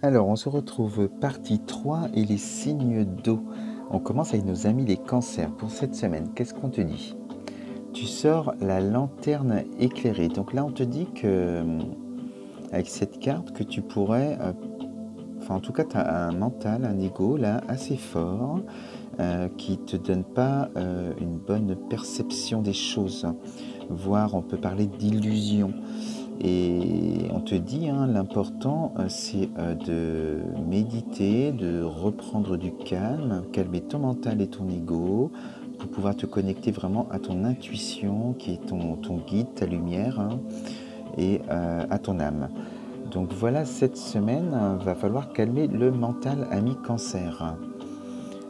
Alors, on se retrouve partie 3 et les signes d'eau. On commence avec nos amis les cancers pour cette semaine. Qu'est-ce qu'on te dit? Tu sors la lanterne éclairée. Donc là, on te dit que, avec cette carte, que tu pourrais, enfin en tout cas, tu as un mental, un ego là assez fort qui te donne pas une bonne perception des choses. Voire, on peut parler d'illusion. Et on te dit, hein, l'important, c'est de méditer, de reprendre du calme, calmer ton mental et ton ego, pour pouvoir te connecter vraiment à ton intuition, qui est ton guide, ta lumière, hein, et à ton âme. Donc voilà, cette semaine, va falloir calmer le mental, ami cancer.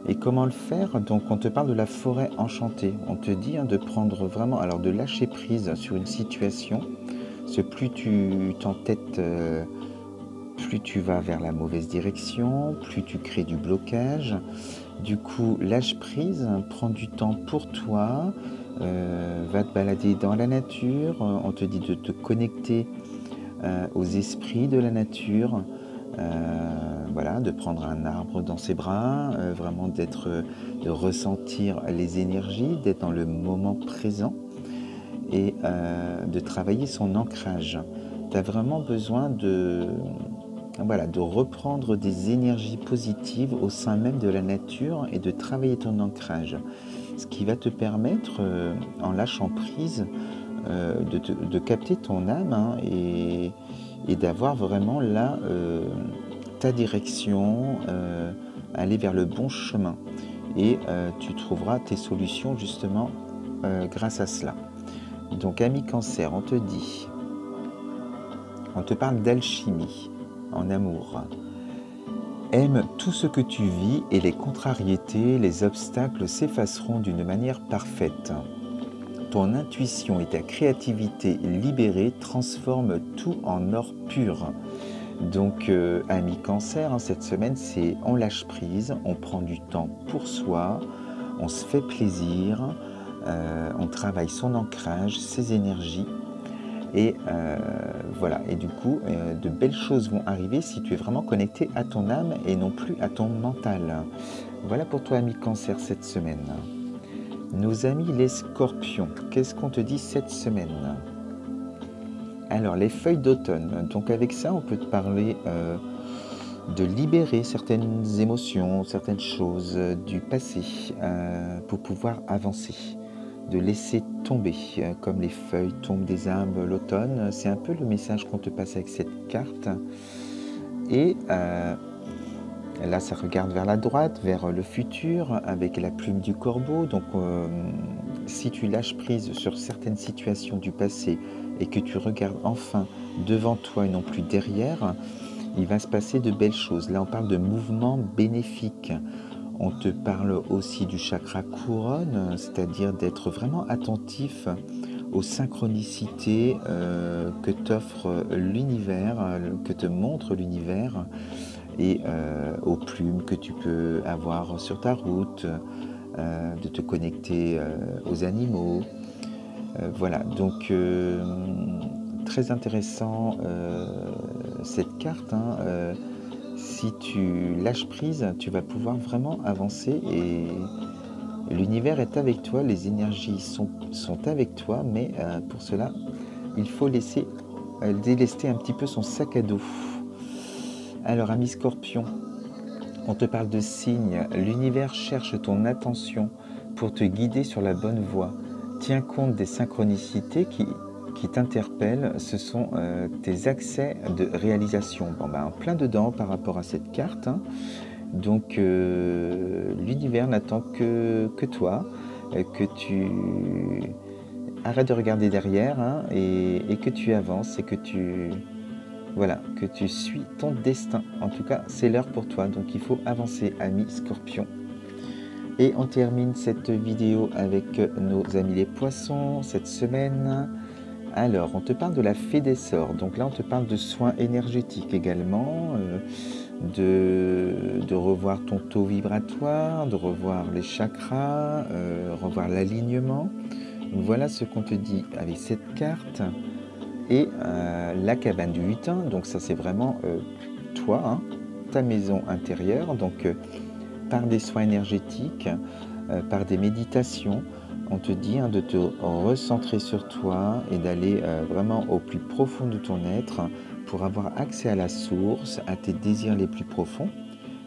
Et comment le faire? Donc on te parle de la forêt enchantée. On te dit, hein, de prendre vraiment, alors de lâcher prise sur une situation. Plus tu t'entêtes, plus tu vas vers la mauvaise direction, plus tu crées du blocage. Du coup, lâche prise, prends du temps pour toi, va te balader dans la nature. On te dit de te connecter aux esprits de la nature. Voilà, de prendre un arbre dans ses bras, vraiment de ressentir les énergies, d'être dans le moment présent et de travailler son ancrage. Tu as vraiment besoin voilà, de reprendre des énergies positives au sein même de la nature et de travailler ton ancrage. Ce qui va te permettre, en lâchant prise, de capter ton âme, hein, et d'avoir vraiment là ta direction, aller vers le bon chemin. Et tu trouveras tes solutions justement grâce à cela. Donc, ami cancer, on te parle d'alchimie en amour. Aime tout ce que tu vis et les contrariétés, les obstacles s'effaceront d'une manière parfaite. Ton intuition et ta créativité libérée transforment tout en or pur. Donc, ami cancer, hein, cette semaine, c'est on lâche prise, on prend du temps pour soi, on se fait plaisir, on travaille son ancrage, ses énergies. Et voilà, et du coup, de belles choses vont arriver si tu es vraiment connecté à ton âme et non plus à ton mental. Voilà pour toi, ami cancer, cette semaine. Nos amis les scorpions, qu'est-ce qu'on te dit cette semaine? Alors, les feuilles d'automne. Donc avec ça, on peut te parler de libérer certaines émotions, certaines choses du passé pour pouvoir avancer. De laisser tomber, comme les feuilles tombent des arbres l'automne. C'est un peu le message qu'on te passe avec cette carte. Et là, ça regarde vers la droite, vers le futur, avec la plume du corbeau. Donc, si tu lâches prise sur certaines situations du passé et que tu regardes enfin devant toi et non plus derrière, il va se passer de belles choses. Là, on parle de mouvements bénéfiques. On te parle aussi du chakra couronne, c'est-à-dire d'être vraiment attentif aux synchronicités que t'offre l'univers, que te montre l'univers, et aux plumes que tu peux avoir sur ta route, de te connecter aux animaux. Voilà, donc très intéressant cette carte, hein, si tu lâches prise, tu vas pouvoir vraiment avancer et l'univers est avec toi, les énergies sont avec toi, mais pour cela, il faut délester un petit peu son sac à dos. Alors, ami Scorpion, on te parle de signes. L'univers cherche ton attention pour te guider sur la bonne voie. Tiens compte des synchronicités qui t'interpellent. Ce sont tes accès de réalisation. Bon, ben, plein dedans par rapport à cette carte, hein. Donc, l'univers n'attend que toi, que tu arrêtes de regarder derrière, hein, et que tu avances et que voilà, que tu suis ton destin. En tout cas, c'est l'heure pour toi, donc il faut avancer, ami Scorpion. Et on termine cette vidéo avec nos amis les poissons, cette semaine. Alors, on te parle de la fée des sorts. Donc là, on te parle de soins énergétiques également, de revoir ton taux vibratoire, de revoir les chakras, revoir l'alignement. Voilà ce qu'on te dit avec cette carte. Et la cabane du lutin, donc ça c'est vraiment toi, hein. ta maison intérieure, donc par des soins énergétiques, par des méditations. On te dit de te recentrer sur toi et d'aller vraiment au plus profond de ton être pour avoir accès à la source, à tes désirs les plus profonds,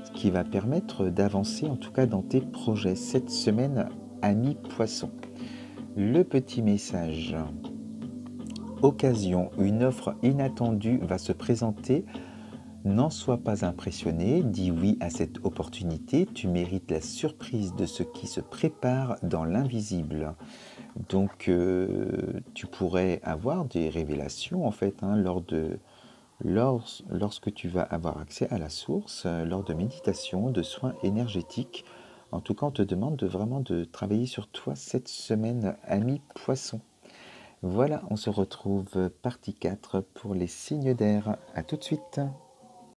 ce qui va permettre d'avancer en tout cas dans tes projets cette semaine, ami Poisson. Le petit message. Occasion, une offre inattendue va se présenter. N'en sois pas impressionné, dis oui à cette opportunité, tu mérites la surprise de ce qui se prépare dans l'invisible. Donc tu pourrais avoir des révélations en fait lorsque tu vas avoir accès à la source, lors de méditation, de soins énergétiques. En tout cas, on te demande vraiment de travailler sur toi cette semaine, ami Poisson. Voilà, on se retrouve partie 4 pour les signes d'air. À tout de suite.